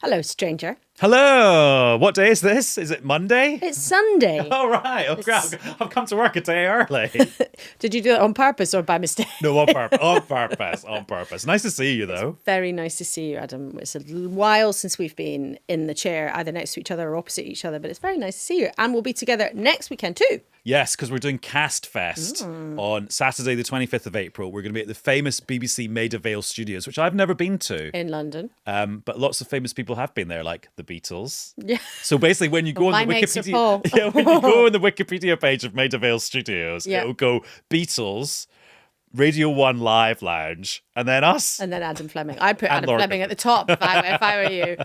Hello, stranger. Hello. What day is this? Is it Monday? It's Sunday. Oh, right. Oh, crap. I've come to work a day early. Did you do it on purpose or by mistake? No, on purpose. On purpose. On purpose. Nice to see you, though. Very nice to see you, Adam. It's a while since we've been in the chair, either next to each other or opposite each other, but it's very nice to see you. And we'll be together next weekend too. Yes, because we're doing Cast Fest on Saturday, the 25th of April. We're going to be at the famous BBC Maida Vale Studios, which I've never been to. In London. But lots of famous people have been there, like the Beatles. Yeah. So basically, when you go on the Wikipedia, when you go on the Wikipedia page of Maida Vale Studios, it'll go Beatles, Radio 1 Live Lounge, and then us. And then Adam Fleming. I'd put Adam Fleming at the top if I were you.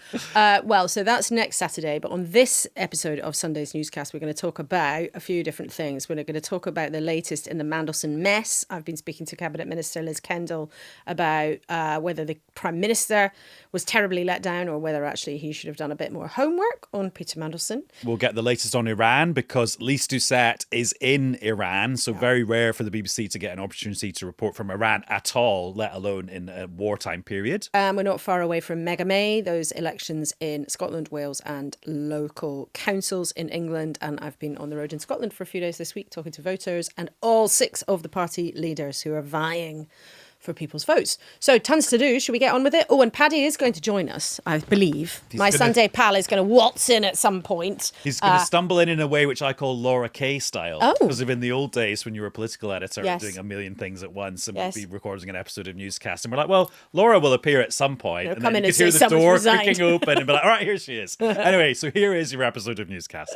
Well, so that's next Saturday. But on this episode of Sunday's Newscast, we're going to talk about a few different things. We're going to talk about the latest in the Mandelson mess. I've been speaking to Cabinet Minister Liz Kendall about whether the Prime Minister was terribly let down or whether actually he should have done a bit more homework on Peter Mandelson. We'll get the latest on Iran because Lyse Doucet is in Iran. So very rare for the BBC to get an opportunity to report from Iran at all, let alone in a wartime period. We're not far away from Mega May, those elections in Scotland, Wales and local councils in England. And I've been on the road in Scotland for a few days this week talking to voters and all 6 of the party leaders who are vying for people's votes. So tons to do. Should we get on with it? Oh, and Paddy is going to join us, I believe. Sunday pal is going to waltz in at some point. He's going to stumble in a way which I call Laura Kay style. Oh. Because of in the old days when you were a political editor doing a million things at once and we'd be recording an episode of Newscast. And we're like, well, Laura will appear at some point. And then you could hear the door creaking open and be like, all right, here she is. Anyway, so here is your episode of Newscast.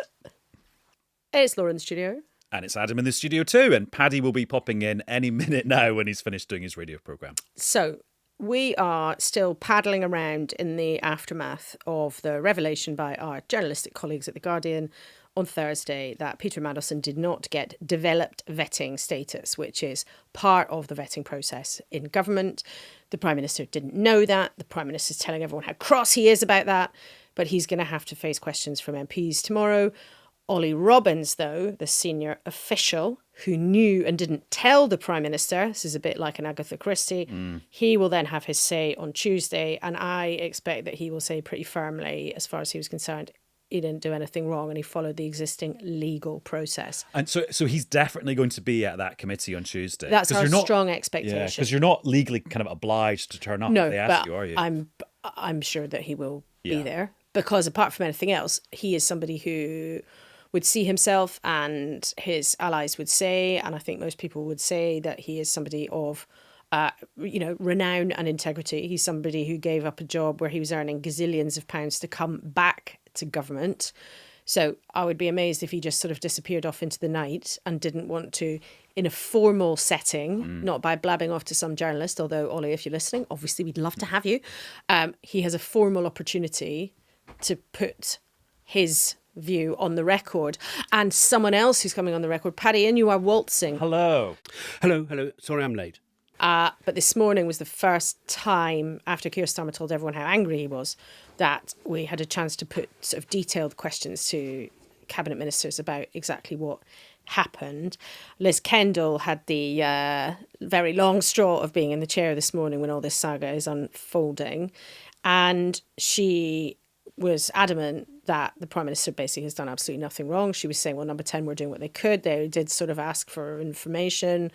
It's Laura in the studio. And it's Adam in the studio too. And Paddy will be popping in any minute now when he's finished doing his radio programme. So we are still paddling around in the aftermath of the revelation by our journalistic colleagues at The Guardian on Thursday that Peter Mandelson did not get developed vetting status, which is part of the vetting process in government. The Prime Minister didn't know that. The Prime Minister's telling everyone how cross he is about that. But he's going to have to face questions from MPs tomorrow. Ollie Robbins, though, the senior official who knew and didn't tell the Prime Minister, this is a bit like an Agatha Christie, he will then have his say on Tuesday. And I expect that he will say pretty firmly, as far as he was concerned, he didn't do anything wrong and he followed the existing legal process. And so he's definitely going to be at that committee on Tuesday. That's our strong expectation. Yeah, because you're not legally kind of obliged to turn up if they ask you, are you? I'm sure that he will be there because apart from anything else, he is somebody who would see himself and his allies would say, and I think most people would say, that he is somebody of, renown and integrity. He's somebody who gave up a job where he was earning gazillions of pounds to come back to government. So I would be amazed if he just sort of disappeared off into the night and didn't want to, in a formal setting, not by blabbing off to some journalist, although, Ollie, if you're listening, obviously we'd love to have you. He has a formal opportunity to put his view on the record. And someone else who's coming on the record, Paddy, and you are waltzing. Hello. Sorry I'm late. But this morning was the first time, after Keir Starmer told everyone how angry he was, that we had a chance to put sort of detailed questions to cabinet ministers about exactly what happened. Liz Kendall had the very long straw of being in the chair this morning when all this saga is unfolding. And she was adamant that the Prime Minister basically has done absolutely nothing wrong. She was saying, well, Number 10 were doing what they could. They did sort of ask for information.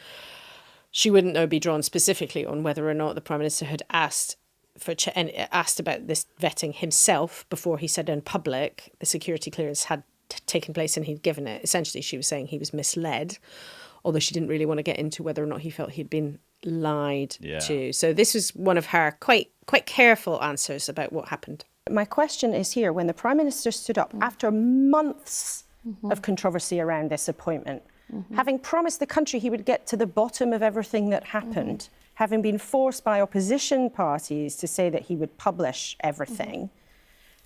She wouldn't, though, be drawn specifically on whether or not the Prime Minister had asked about this vetting himself before he said in public the security clearance had taken place and he'd given it. Essentially, she was saying he was misled, although she didn't really want to get into whether or not he felt he'd been lied to. So this was one of her quite careful answers about what happened. My question is here, when the Prime Minister stood up after months of controversy around this appointment, having promised the country he would get to the bottom of everything that happened, having been forced by opposition parties to say that he would publish everything,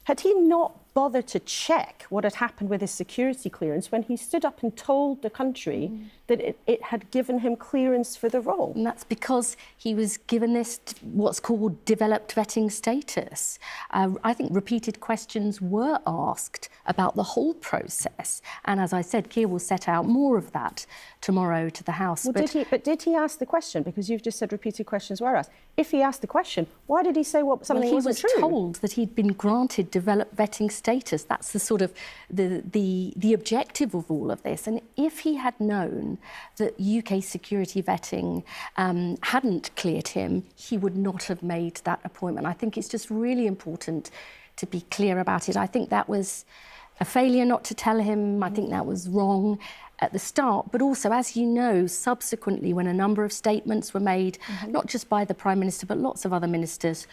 Had he not bothered to check what had happened with his security clearance when he stood up and told the country that it had given him clearance for the role? And that's because he was given this, what's called developed vetting status. I think repeated questions were asked about the whole process. And as I said, Keir will set out more of that tomorrow to the House. Well, did he ask the question? Because you've just said repeated questions were asked. If he asked the question, why did he say something wasn't true? He was told that he'd been granted developed vetting status. That's the sort of the objective of all of this. And if he had known that UK security vetting hadn't cleared him, he would not have made that appointment. I think it's just really important to be clear about it. I think that was a failure not to tell him. I think that was wrong at the start, but also, as you know, subsequently, when a number of statements were made, not just by the Prime Minister, but lots of other ministers,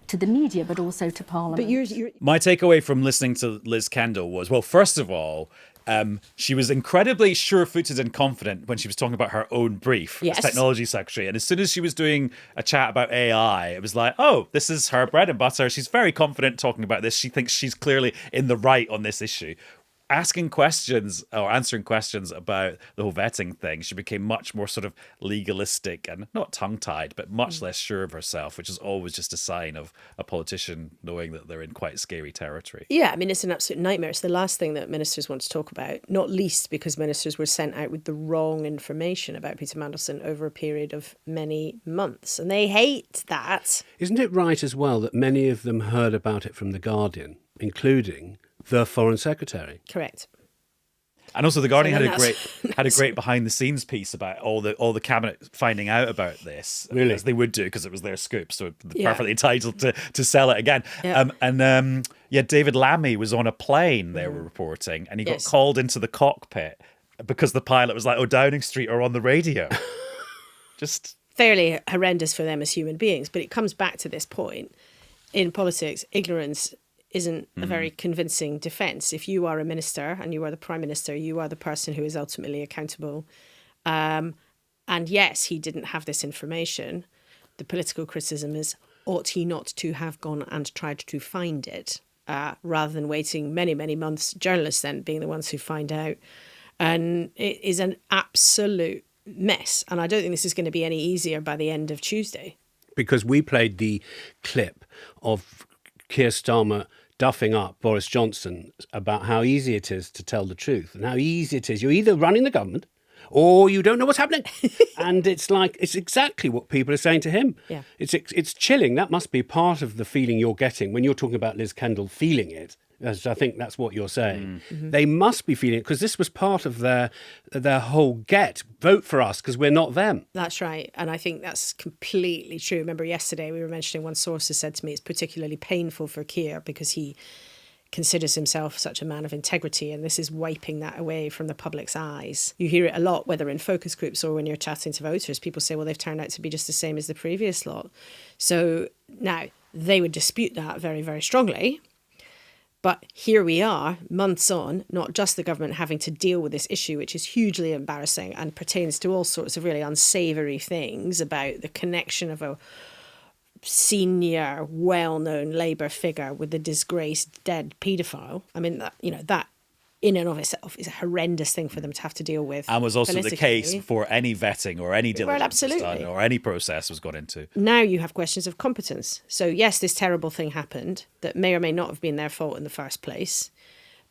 to the media, but also to Parliament. But my takeaway from listening to Liz Kendall was, well, first of all, she was incredibly sure-footed and confident when she was talking about her own brief as technology secretary. And as soon as she was doing a chat about AI, it was like, oh, this is her bread and butter. She's very confident talking about this. She thinks she's clearly in the right on this issue. Asking questions or answering questions about the whole vetting thing, she became much more sort of legalistic and not tongue-tied, but much less sure of herself, which is always just a sign of a politician knowing that they're in quite scary territory. Yeah, I mean, it's an absolute nightmare. It's the last thing that ministers want to talk about, not least because ministers were sent out with the wrong information about Peter Mandelson over a period of many months. And they hate that. Isn't it right as well that many of them heard about it from The Guardian, including the Foreign Secretary? Correct. And also, The Guardian had a great behind the scenes piece about all the cabinet finding out about this, really, as they would do because it was their scoop, so perfectly entitled to sell it again. David Lammy was on a plane. They were reporting, and he got called into the cockpit because the pilot was like, "Oh, Downing Street are on the radio." Just fairly horrendous for them as human beings, but it comes back to this point in politics: ignorance isn't a very convincing defence. If you are a minister and you are the Prime Minister, you are the person who is ultimately accountable. And yes, he didn't have this information. The political criticism is, ought he not to have gone and tried to find it, rather than waiting many, many months, journalists then being the ones who find out. And it is an absolute mess. And I don't think this is going to be any easier by the end of Tuesday. Because we played the clip of Keir Starmer duffing up Boris Johnson about how easy it is to tell the truth and how easy it is. You're either running the government or you don't know what's happening. And it's exactly what people are saying to him. Yeah. It's chilling. That must be part of the feeling you're getting when you're talking about Liz Kendall feeling it. As I think that's what you're saying. Mm-hmm. They must be feeling it because this was part of their whole vote for us because we're not them. That's right. And I think that's completely true. Remember yesterday we were mentioning one source has said to me it's particularly painful for Keir because he considers himself such a man of integrity, and this is wiping that away from the public's eyes. You hear it a lot, whether in focus groups or when you're chatting to voters. People say, well, they've turned out to be just the same as the previous lot. So now they would dispute that very, very strongly. But here we are, months on, not just the government having to deal with this issue, which is hugely embarrassing and pertains to all sorts of really unsavoury things about the connection of a senior, well-known Labour figure with the disgraced dead paedophile. I mean, that in and of itself is a horrendous thing for them to have to deal with. And was also the case before any vetting or any diligence was done or any process was got into. Now you have questions of competence. So yes, this terrible thing happened that may or may not have been their fault in the first place,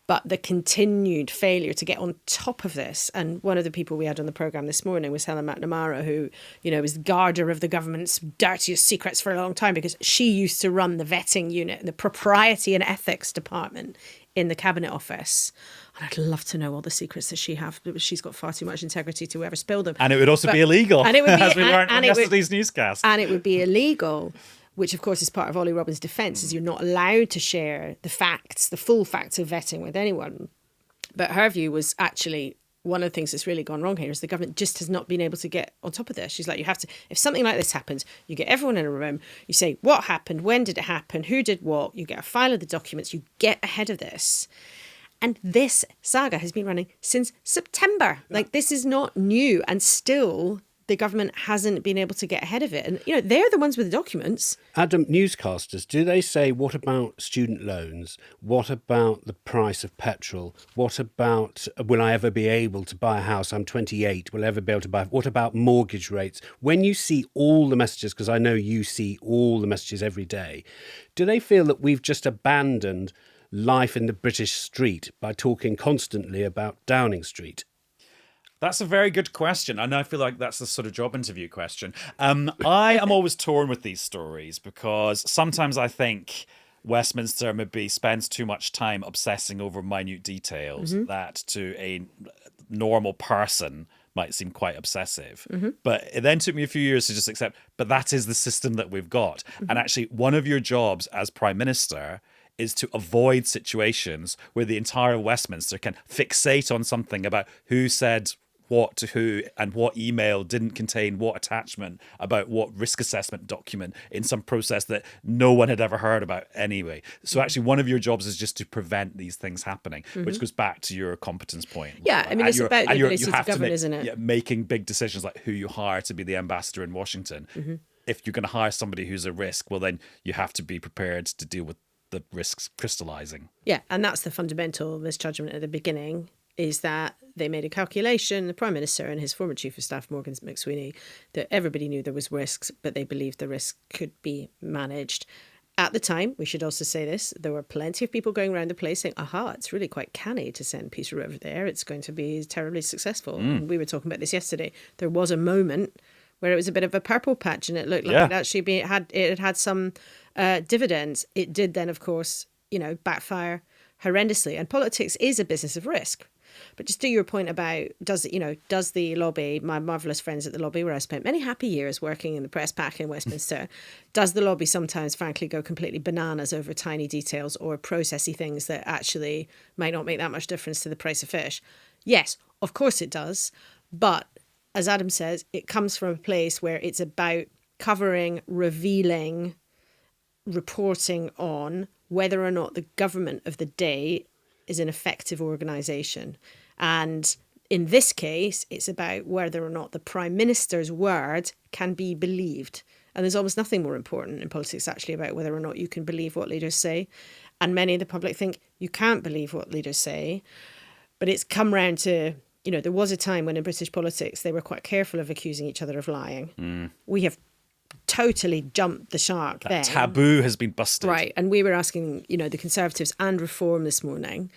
but the continued failure to get on top of this. And one of the people we had on the programme this morning was Helen McNamara, who, was the guarder of the government's dirtiest secrets for a long time because she used to run the vetting unit, the propriety and ethics department in the Cabinet Office. And I'd love to know all the secrets that she has, but she's got far too much integrity to ever spill them. And it would also be illegal, and it would be, as we learned in yesterday's newscast. And it would be illegal, which of course is part of Ollie Robbins' defence, is you're not allowed to share the facts, the full facts of vetting with anyone. But her view was actually one of the things that's really gone wrong here is the government just has not been able to get on top of this. She's like, you have to, if something like this happens, you get everyone in a room, you say, what happened? When did it happen? Who did what? You get a file of the documents, you get ahead of this. And this saga has been running since September. Like, this is not new. And still the government hasn't been able to get ahead of it. And, they're the ones with the documents. Adam, newscasters, do they say, what about student loans? What about the price of petrol? What about, will I ever be able to buy a house? I'm 28. Will I ever be able to buy? What about mortgage rates? When you see all the messages, because I know you see all the messages every day, do they feel that we've just abandoned life in the British street by talking constantly about Downing Street? That's a very good question. And I feel like that's the sort of job interview question. I am always torn with these stories because sometimes I think Westminster maybe spends too much time obsessing over minute details that to a normal person might seem quite obsessive. But it then took me a few years to just accept, but that is the system that we've got. And actually, one of your jobs as Prime Minister is to avoid situations where the entire Westminster can fixate on something about who said what to who and what email didn't contain what attachment about what risk assessment document in some process that no one had ever heard about anyway. So actually one of your jobs is just to prevent these things happening, which goes back to your competence point. Yeah, I mean, it's about the ability to govern, isn't it? Making big decisions like who you hire to be the ambassador in Washington. If you're going to hire somebody who's a risk, well, then you have to be prepared to deal with the risks crystallizing. Yeah, and that's the fundamental misjudgment at the beginning, is that they made a calculation, the Prime Minister and his former Chief of Staff, Morgan McSweeney, that everybody knew there was risks, but they believed the risk could be managed. At the time, we should also say this, there were plenty of people going around the place saying, it's really quite canny to send Peter over there. It's going to be terribly successful. And we were talking about this yesterday. There was a moment where it was a bit of a purple patch and it looked like it actually it had some dividends. It did then, of course, backfire horrendously. And politics is a business of risk. But just to your point about, does the lobby, my marvellous friends at the lobby, where I spent many happy years working in the press pack in Westminster, does the lobby sometimes, frankly, go completely bananas over tiny details or processy things that actually might not make that much difference to the price of fish? Yes, of course it does. But as Adam says, it comes from a place where it's about covering, revealing, reporting on whether or not the government of the day is an effective organisation. And in this case, it's about whether or not the Prime Minister's word can be believed. And there's almost nothing more important in politics actually about whether or not you can believe what leaders say. And many of the public think you can't believe what leaders say. But it's come round to, there was a time when in British politics they were quite careful of accusing each other of lying. We have totally jumped the shark there. Taboo has been busted. Right. And we were asking, the Conservatives and Reform this morning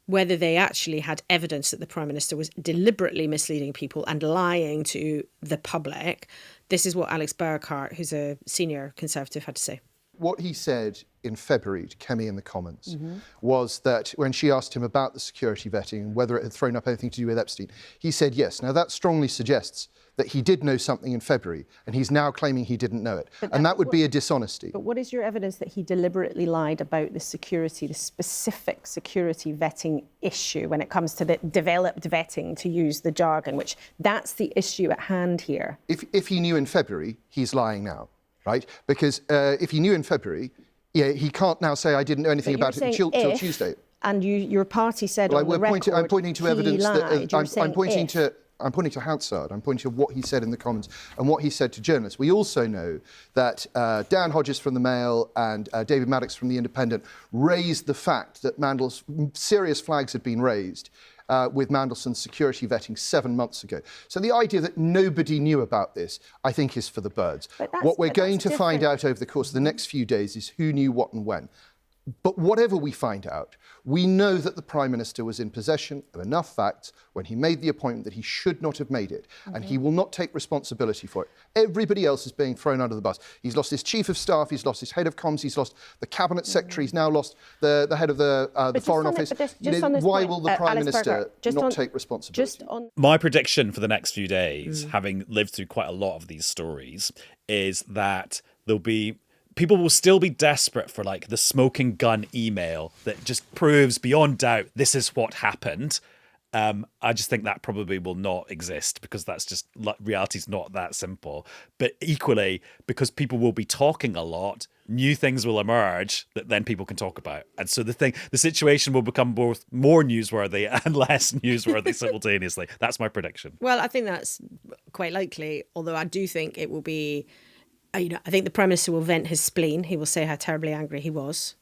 whether they actually had evidence that the Prime Minister was deliberately misleading people and lying to the public. This is what Alex Burkhardt, who's a senior Conservative, had to say. What he said in February to Kemi in the Commons was that when she asked him about the security vetting and whether it had thrown up anything to do with Epstein, he said yes. Now that strongly suggests that he did know something in February and he's now claiming he didn't know it. And that would be a dishonesty. But what is your evidence that he deliberately lied about the specific security vetting issue when it comes to the developed vetting, to use the jargon, which that's the issue at hand here? If he knew in February, he's lying now, right? Because if he knew in February, he can't now say I didn't know anything about it until Tuesday. And your party said on the record I'm pointing to evidence lied. that I'm pointing to Hansard. I'm pointing to what he said in the Commons and what he said to journalists. We also know that Dan Hodges from the Mail and David Maddox from the Independent raised the fact that serious flags had been raised with Mandelson's security vetting 7 months ago. So the idea that nobody knew about this, I think, is for the birds. What we're going to find out over the course of the next few days is who knew what and when. But whatever we find out, we know that the Prime Minister was in possession of enough facts when he made the appointment that he should not have made it. And he will not take responsibility for it. Everybody else is being thrown under the bus. He's lost his Chief of Staff, he's lost his Head of Comms, he's lost the Cabinet Secretary, he's now lost the Head of the Foreign Office. Why will the Prime Minister not take responsibility? My prediction for the next few days, having lived through quite a lot of these stories, is that people will still be desperate for like the smoking gun email that just proves beyond doubt this is what happened. I just think that probably will not exist because that's just reality's not that simple. But equally, because people will be talking a lot, new things will emerge that then people can talk about. And so the situation will become both more newsworthy and less newsworthy simultaneously. That's my prediction. Well, I think that's quite likely, although I do think it will be, I think the Prime Minister will vent his spleen. He will say how terribly angry he was.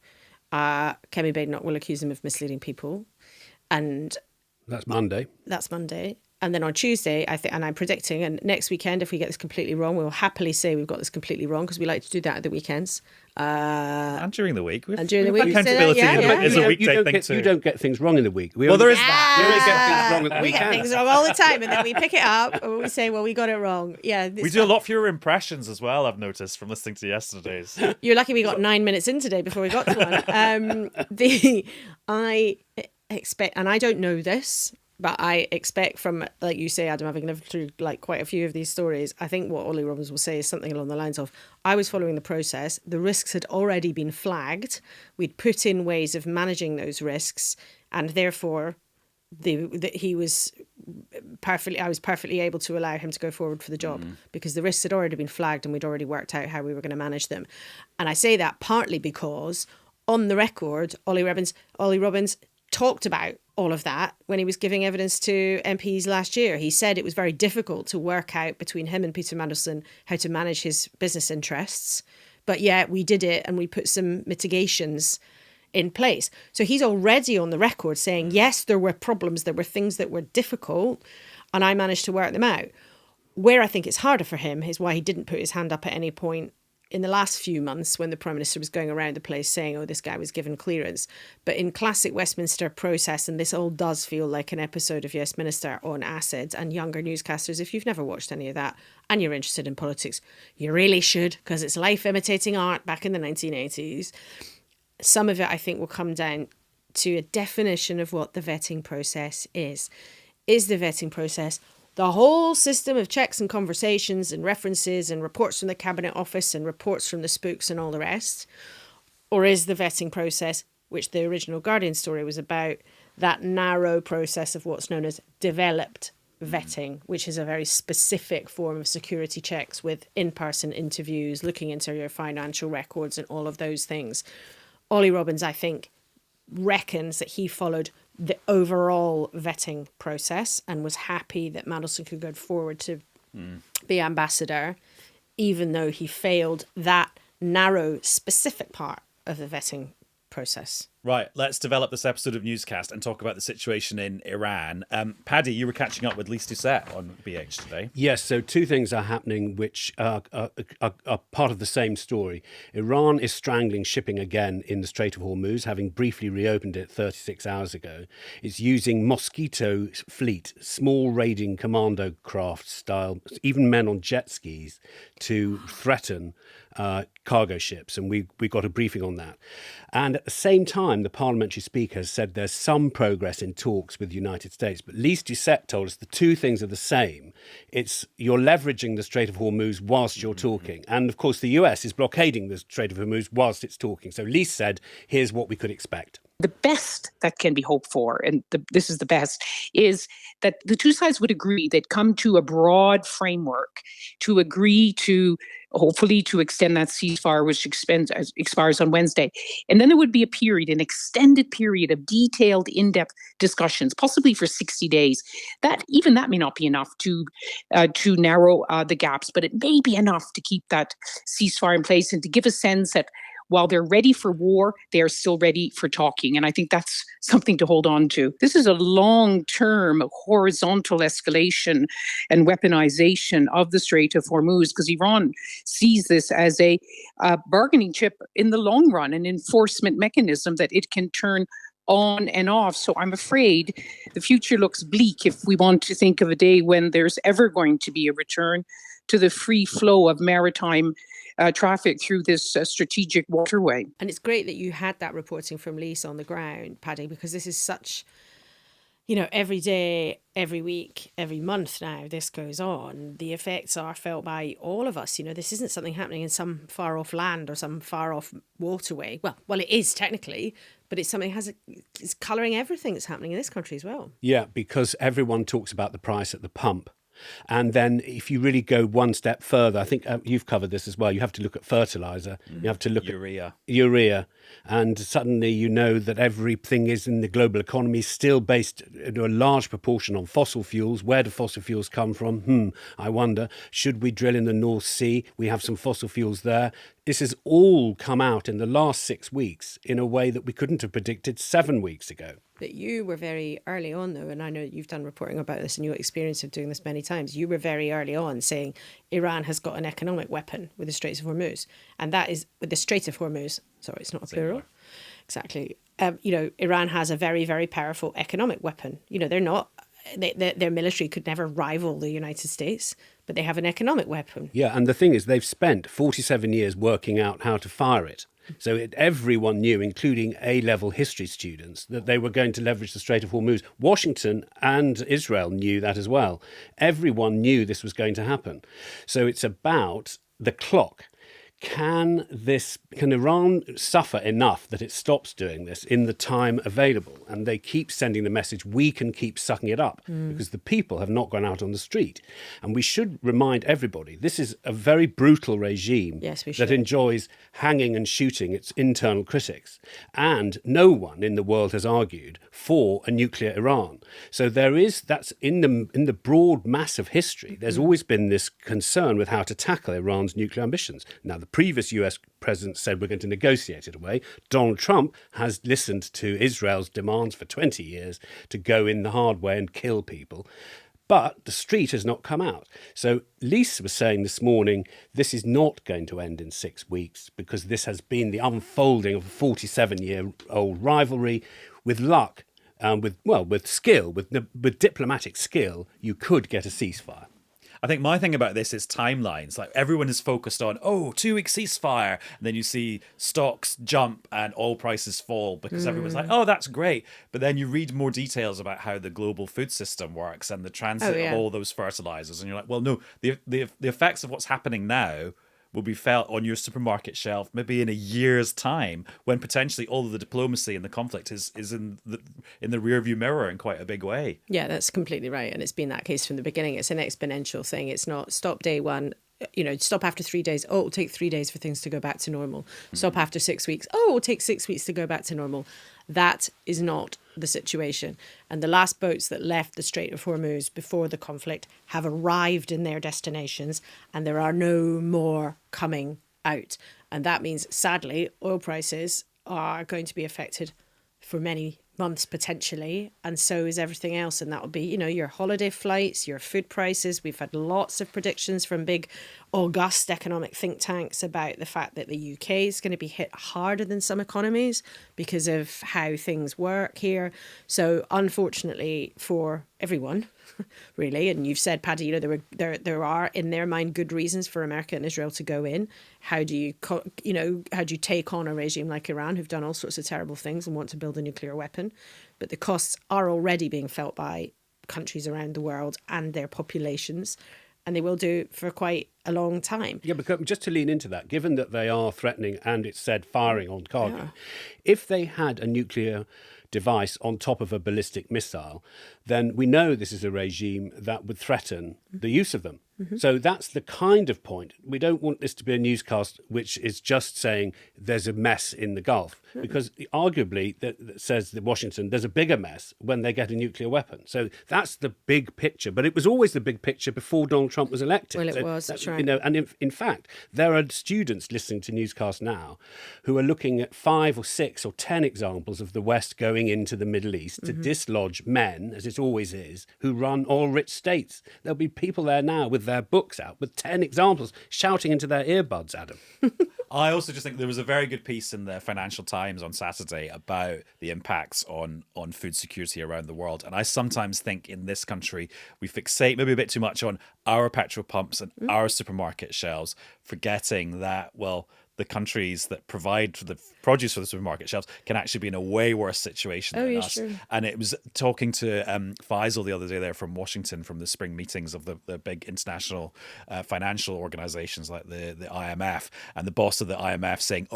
Kemi Badenoch will accuse him of misleading people. And that's Monday. And then on Tuesday, and I'm predicting, and next weekend, if we get this completely wrong, we'll happily say we've got this completely wrong, because we like to do that at the weekends. And during the week. Accountability is a weekday thing too. You don't get things wrong in the week. There is that. We only get things wrong at the weekend. We get things wrong all the time, and then we pick it up, and we say, well, we got it wrong. Yeah. We do a lot fewer impressions as well, I've noticed, from listening to yesterday's. You're lucky we got 9 minutes in today before we got to one. I expect, and I don't know this, but I expect from, like you say, Adam, having lived through like quite a few of these stories, I think what Ollie Robbins will say is something along the lines of, I was following the process. The risks had already been flagged. We'd put in ways of managing those risks, and therefore I was perfectly able to allow him to go forward for the job because the risks had already been flagged and we'd already worked out how we were going to manage them. And I say that partly because on the record, Ollie Robbins talked about all of that when he was giving evidence to MPs last year. He said it was very difficult to work out between him and Peter Mandelson how to manage his business interests. But yeah, we did it and we put some mitigations in place. So he's already on the record saying, yes, there were problems, there were things that were difficult, and I managed to work them out. Where I think it's harder for him is why he didn't put his hand up at any point in the last few months when the Prime Minister was going around the place saying, oh, this guy was given clearance. But in classic Westminster process, and this all does feel like an episode of Yes Minister on acid, and younger newscasters, if you've never watched any of that and you're interested in politics, you really should, because it's life imitating art back in the 1980s. Some of it, I think, will come down to a definition of what the vetting process is. Is the vetting process the whole system of checks and conversations and references and reports from the Cabinet Office and reports from the spooks and all the rest? Or is the vetting process, which the original Guardian story was about, that narrow process of what's known as developed vetting, which is a very specific form of security checks with in-person interviews, looking into your financial records and all of those things? Ollie Robbins, I think, reckons that he followed the overall vetting process and was happy that Mandelson could go forward to be ambassador, even though he failed that narrow, specific part of the vetting process. Right, let's develop this episode of Newscast and talk about the situation in Iran. Paddy, you were catching up with Lyse Doucet on BH today. Yes, so two things are happening which are part of the same story. Iran is strangling shipping again in the Strait of Hormuz, having briefly reopened it 36 hours ago. It's using Mosquito fleet, small raiding commando craft style, even men on jet skis, to threaten cargo ships, and we got a briefing on that. And at the same time, the parliamentary speaker has said there's some progress in talks with the United States. But Lyse Doucet told us the two things are the same. It's you're leveraging the Strait of Hormuz whilst you're talking. And of course, the US is blockading the Strait of Hormuz whilst it's talking. So Lyse said, here's what we could expect. The best that can be hoped for, and this is the best, is that the two sides would agree, they'd come to a broad framework to agree to, hopefully to extend that ceasefire, which expires on Wednesday. And then there would be a period, an extended period of detailed, in-depth discussions, possibly for 60 days. That may not be enough to narrow the gaps, but it may be enough to keep that ceasefire in place and to give a sense that while they're ready for war, they are still ready for talking. And I think that's something to hold on to. This is a long-term horizontal escalation and weaponization of the Strait of Hormuz, because Iran sees this as a bargaining chip in the long run, an enforcement mechanism that it can turn on and off. So I'm afraid the future looks bleak if we want to think of a day when there's ever going to be a return to the free flow of maritime traffic through this strategic waterway. And it's great that you had that reporting from Lyse on the ground, Paddy, because this is such, every day, every week, every month now this goes on. The effects are felt by all of us. This isn't something happening in some far off land or some far off waterway. Well, it is technically, but it's something it's colouring everything that's happening in this country as well. Yeah, because everyone talks about the price at the pump. And then if you really go one step further, I think you've covered this as well, you have to look at fertilizer, you have to look at urea, and suddenly you know that everything is in the global economy still based in a large proportion on fossil fuels. Where do fossil fuels come from? I wonder. Should we drill in the North Sea? We have some fossil fuels there. This has all come out in the last 6 weeks in a way that we couldn't have predicted 7 weeks ago. But you were very early on, though, and I know you've done reporting about this and your experience of doing this many times. You were very early on saying Iran has got an economic weapon with the Strait of Hormuz. And that is with the Strait of Hormuz. Sorry, it's not a plural. Exactly. Iran has a very, very powerful economic weapon. They're not... Their military could never rival the United States, but they have an economic weapon. Yeah, and the thing is, they've spent 47 years working out how to fire it. So everyone knew, including A-level history students, that they were going to leverage the Strait of Hormuz. Washington and Israel knew that as well. Everyone knew this was going to happen. So it's about the clock. Can Iran suffer enough that it stops doing this in the time available? And they keep sending the message, we can keep sucking it up because the people have not gone out on the street. And we should remind everybody, this is a very brutal regime that enjoys hanging and shooting its internal critics. And no one in the world has argued for a nuclear Iran. So that's in the broad mass of history, there's always been this concern with how to tackle Iran's nuclear ambitions. Now, the previous US president said we're going to negotiate it away. Donald Trump has listened to Israel's demands for 20 years to go in the hard way and kill people. But the street has not come out. So Lyse was saying this morning, this is not going to end in 6 weeks because this has been the unfolding of a 47-year-old rivalry. With luck, with skill, with diplomatic skill, you could get a ceasefire. I think my thing about this is timelines. Like everyone is focused on, 2-week ceasefire. And then you see stocks jump and oil prices fall because everyone's like, that's great. But then you read more details about how the global food system works and the transit of all those fertilizers. And you're like, well, no, the effects of what's happening now will be felt on your supermarket shelf maybe in a year's time when potentially all of the diplomacy and the conflict is in the rearview mirror in quite a big way. Yeah, that's completely right. And it's been that case from the beginning. It's an exponential thing. It's not stop day one, stop after 3 days. Oh, it'll take 3 days for things to go back to normal. Stop after 6 weeks. Oh, it'll take 6 weeks to go back to normal. That is not the situation. And the last boats that left the Strait of Hormuz before the conflict have arrived in their destinations, and there are no more coming out. And that means, sadly, oil prices are going to be affected for many months potentially, and so is everything else. And that will be, your holiday flights, your food prices. We've had lots of predictions from big august economic think tanks about the fact that the UK is going to be hit harder than some economies because of how things work here. So unfortunately for everyone, really, and you've said, Paddy, there are in their mind good reasons for America and Israel to go in. How do you take on a regime like Iran, who've done all sorts of terrible things and want to build a nuclear weapon? But the costs are already being felt by countries around the world and their populations, and they will do for quite a long time. Yeah, but just to lean into that, given that they are threatening and it's said firing on cargo, if they had a nuclear device on top of a ballistic missile, then we know this is a regime that would threaten the use of them. So that's the kind of point. We don't want this to be a newscast which is just saying there's a mess in the Gulf, because arguably that says that Washington, there's a bigger mess when they get a nuclear weapon. So that's the big picture. But it was always the big picture before Donald Trump was elected. Well, it was, that's right. And in fact, there are students listening to newscasts now who are looking at 5 or 6 or 10 examples of the West going into the Middle East to dislodge men, as it always is, who run oil-rich states. There'll be people there now with their books out with 10 examples shouting into their earbuds at them. I also just think there was a very good piece in the Financial Times on Saturday about the impacts on food security around the world. And I sometimes think in this country, we fixate maybe a bit too much on our petrol pumps and our supermarket shelves, forgetting that, well, the countries that provide for the produce for the supermarket shelves can actually be in a way worse situation than us. Sure. And it was talking to Faisal the other day there from Washington, from the spring meetings of the big international financial organizations like the IMF, and the boss of the IMF saying,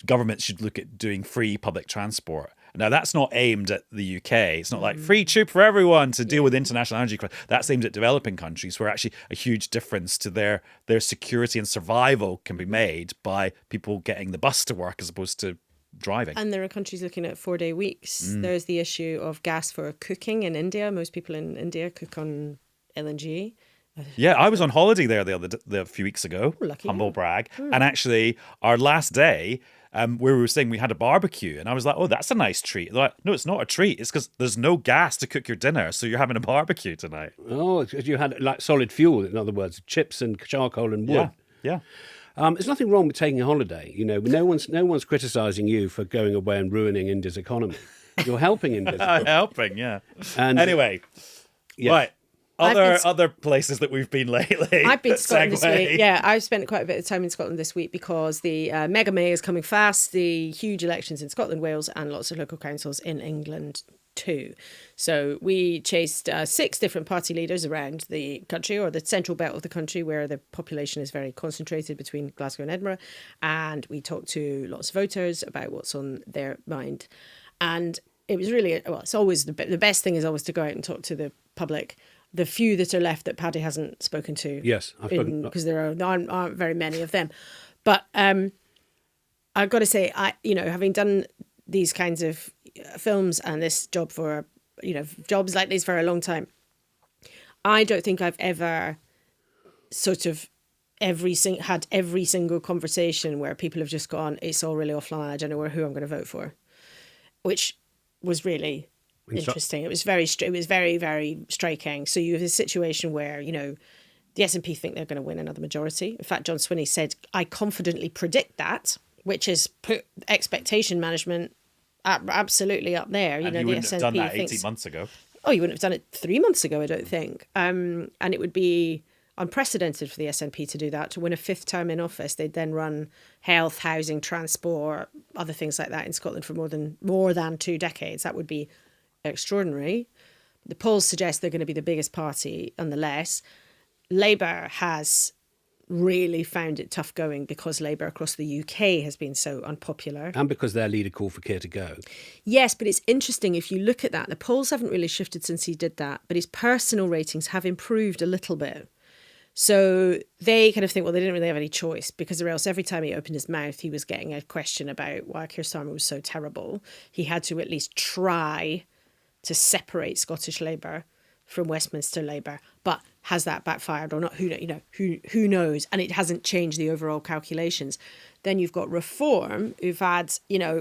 governments should look at doing free public transport. Now, that's not aimed at the UK. It's not like free tube for everyone to deal with international energy crisis. That's aimed at developing countries where actually a huge difference to their security and survival can be made by people getting the bus to work as opposed to driving. And there are countries looking at 4-day weeks. There's the issue of gas for cooking in India. Most people in India cook on LNG. Yeah, I was on holiday there a few weeks ago. Lucky Humble you. brag. And actually, our last day, where we were saying we had a barbecue, and I was like, "Oh, that's a nice treat." They're like, "No, it's not a treat. It's because there's no gas to cook your dinner, so you're having a barbecue tonight." Oh, because you had like solid fuel, in other words, chips and charcoal and wood. Yeah. There's nothing wrong with taking a holiday. You know, no one's criticising you for going away and ruining India's economy. You're helping India's economy. Helping, yeah. And anyway, right. Other places that we've been lately. I've been to Scotland this week. Yeah, I've spent quite a bit of time in Scotland this week because the Mega May is coming fast, the huge elections in Scotland, Wales, and lots of local councils in England too. So we chased 6 different party leaders around the country, or the central belt of the country, where the population is very concentrated between Glasgow and Edinburgh. And we talked to lots of voters about what's on their mind. And it was really, it's always the best thing is always to go out and talk to the public. The few that are left that Paddy hasn't spoken to. Yes, I've spoken, because there aren't very many of them. But I've got to say, having done these kinds of films and this job for, jobs like this for a long time, I don't think I've ever sort of had every single conversation where people have just gone, it's all really offline, I don't know who I'm going to vote for, which was really interesting. It was very, very striking. So you have a situation where, the SNP think they're going to win another majority. In fact, John Swinney said, I confidently predict that, which is put expectation management absolutely up there. And you wouldn't have done that 18 months ago. Oh, you wouldn't have done it 3 months ago, I don't think. And it would be unprecedented for the SNP to do that. To win a 5th term in office, they'd then run health, housing, transport, other things like that in Scotland for more than 2 decades. That would be extraordinary. The polls suggest they're going to be the biggest party nonetheless. Labour has really found it tough going because Labour across the UK has been so unpopular. And because their leader called for Keir to go. Yes, but it's interesting if you look at that. The polls haven't really shifted since he did that, but his personal ratings have improved a little bit. So they kind of think, well, they didn't really have any choice, because or else every time he opened his mouth, he was getting a question about why Keir Starmer was so terrible. He had to at least try to separate Scottish Labour from Westminster Labour, but has that backfired or not? Who knows? And it hasn't changed the overall calculations. Then you've got Reform, who've had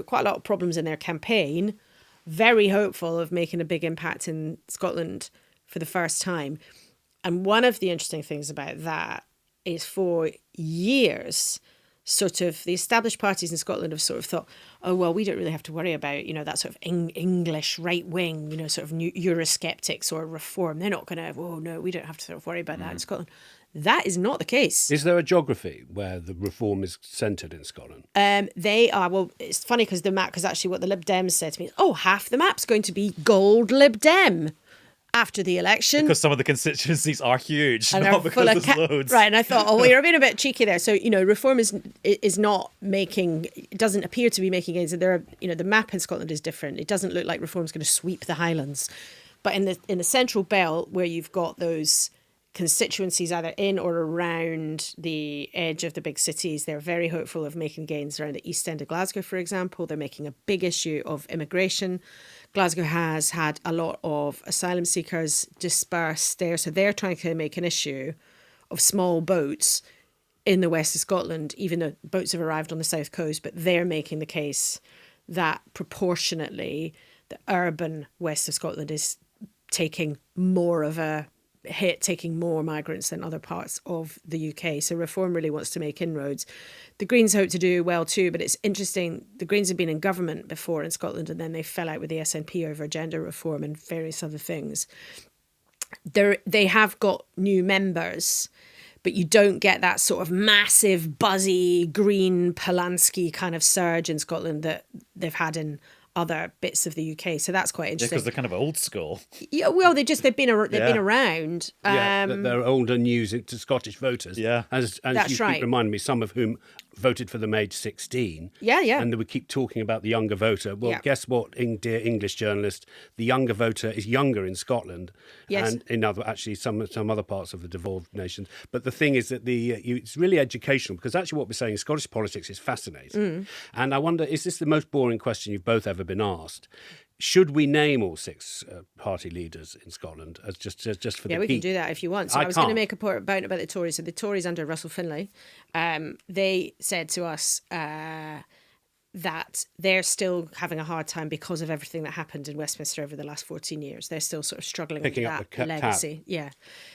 quite a lot of problems in their campaign, very hopeful of making a big impact in Scotland for the first time. And one of the interesting things about that is, for years, sort of the established parties in Scotland have sort of thought, oh, well, we don't really have to worry about, that sort of English right wing, sort of Eurosceptics or Reform. They're not going to, oh, no, we don't have to sort of worry about that in Scotland. That is not the case. Is there a geography where the Reform is centred in Scotland? They are. Well, it's funny because actually what the Lib Dems said to me is, oh, half the map's going to be gold Lib Dem after the election. Because some of the constituencies are huge, and not because there's loads. Right, and I thought, oh, you're being a bit cheeky there. So, Reform is not making, it doesn't appear to be making gains. There are, the map in Scotland is different. It doesn't look like Reform's going to sweep the Highlands. But in the central belt, where you've got those constituencies either in or around the edge of the big cities, they're very hopeful of making gains around the east end of Glasgow, for example. They're making a big issue of immigration. Glasgow has had a lot of asylum seekers dispersed there, so they're trying to make an issue of small boats in the west of Scotland, even though boats have arrived on the south coast, but they're making the case that proportionately the urban west of Scotland is taking more of a hit, taking more migrants than other parts of the UK. So Reform really wants to make inroads. The Greens hope to do well too, but it's interesting. The Greens have been in government before in Scotland, and then they fell out with the SNP over gender reform and various other things. They have got new members, but you don't get that sort of massive, buzzy, green Polanski kind of surge in Scotland that they've had in other bits of the UK. So that's quite interesting. Because they're kind of old school. Yeah, well, they've been around. They're old and new to Scottish voters. Yeah. As that's you right. keep reminding me, some of whom voted for them age 16. Yeah. And we keep talking about the younger voter. Well, guess what, dear English journalist? The younger voter is younger in Scotland and in some other parts of the devolved nations. But the thing is that it's really educational, because actually what we're saying is Scottish politics is fascinating. And I wonder, is this the most boring question you've both ever been asked? Should we name all 6 party leaders in Scotland as just for the Yeah, we can do that if you want. So I was going to make a point about the Tories. So the Tories under Russell Finlay, they said to us that they're still having a hard time because of everything that happened in Westminster over the last 14 years. They're still sort of struggling with that legacy. Yeah.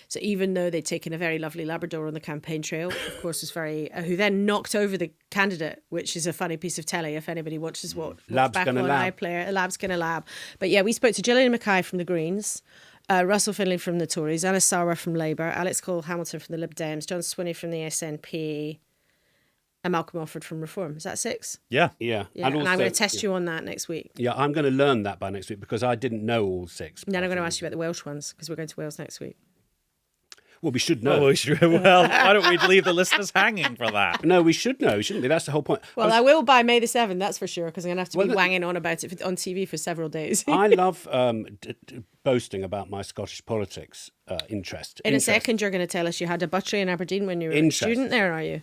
So even though they'd taken a very lovely Labrador on the campaign trail, of course, was who then knocked over the candidate, which is a funny piece of telly if anybody watches Lab's back on lab. iPlayer. Lab's gonna lab. But yeah, we spoke to Gillian Mackay from the Greens, Russell Finlay from the Tories, Anna Sarwar from Labour, Alex Cole-Hamilton from the Lib Dems, John Swinney from the SNP, and Malcolm Alford from Reform. Is that 6? Yeah. And I'm going to test you on that next week. Yeah, I'm going to learn that by next week, because I didn't know all 6. Then I'm going to ask you about the Welsh ones, because we're going to Wales next week. Well, we should know. Well, why don't we leave the listeners hanging for that? No, we should know, shouldn't we? That's the whole point. Well, I will by May the 7th, that's for sure, because I'm going to have to be wanging on about it on TV for several days. I love boasting about my Scottish politics interest. In a second, you're going to tell us you had a buttery in Aberdeen when you were a student there, are you?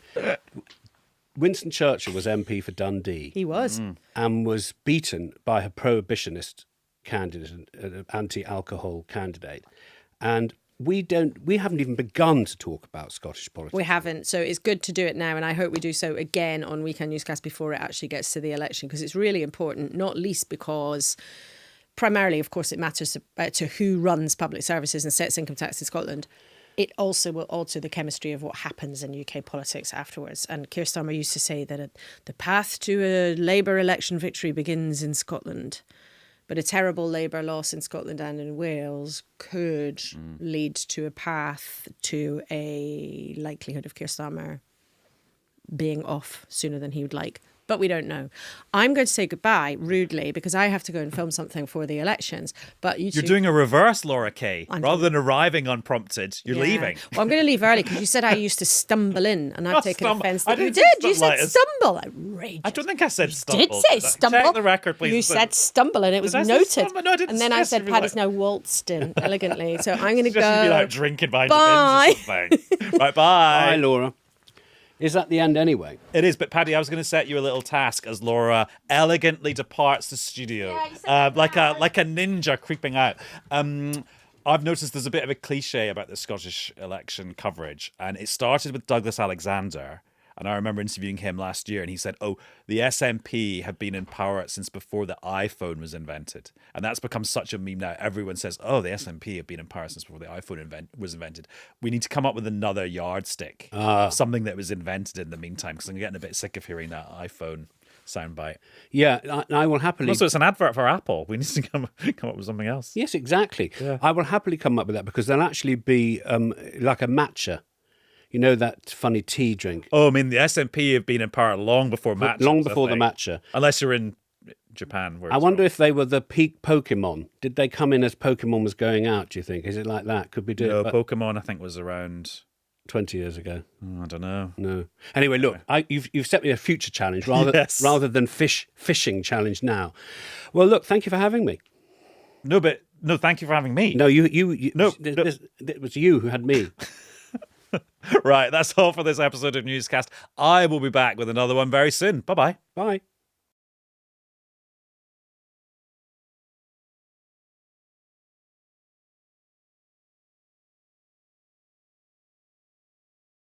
Winston Churchill was MP for Dundee. He was. And was beaten by a prohibitionist candidate, an anti-alcohol candidate. And we haven't even begun to talk about Scottish politics. We haven't, so it's good to do it now, and I hope we do so again on Weekend Newscast before it actually gets to the election, because it's really important, not least because primarily, of course, it matters to who runs public services and sets income tax in Scotland. It also will alter the chemistry of what happens in UK politics afterwards. And Keir Starmer used to say that the path to a Labour election victory begins in Scotland. But a terrible Labour loss in Scotland and in Wales could lead to a path to a likelihood of Keir Starmer being off sooner than he would like. But we don't know. I'm going to say goodbye rudely because I have to go and film something for the elections. But you're doing a reverse, Laura Kay. Rather than arriving unprompted, you're leaving. Well, I'm going to leave early because you said I used to stumble in, and I've taken offence that you did. You said stumble. Outrageous. I don't think I said stumble. You did say stumble. Check the record, please. You said stumble, and it was noted. No, I didn't. And then I said Paddy's now waltzed in elegantly. So I'm going to go. Just be like drinking behind the bins or something. Right, bye. Bye, Laura. Is that the end anyway? It is, but Paddy, I was going to set you a little task as Laura elegantly departs the studio, like a ninja creeping out. I've noticed there's a bit of a cliche about the Scottish election coverage, and it started with Douglas Alexander. And I remember interviewing him last year, and he said, the SNP have been in power since before the iPhone was invented. And that's become such a meme now. Everyone says, the SNP have been in power since before the iPhone was invented. We need to come up with another yardstick, something that was invented in the meantime, because I'm getting a bit sick of hearing that iPhone soundbite. Yeah, I will happily... Also, it's an advert for Apple. We need to come up with something else. Yes, exactly. Yeah. I will happily come up with that, because there'll actually be like a matcha. You know that funny tea drink? Oh, I mean, the SNP have been in power long before matcha. Long before the matcha. Unless you're in Japan. I wonder if they were the peak Pokemon. Did they come in as Pokemon was going out, do you think? Is it like that? Could we do it? No, Pokemon, I think, was around 20 years ago. I don't know. No. Anyway, look, you've set me a future challenge rather than fishing challenge now. Well, look, thank you for having me. No, thank you for having me. No, it was you who had me. Right, that's all for this episode of Newscast. I will be back with another one very soon. Bye-bye. Bye.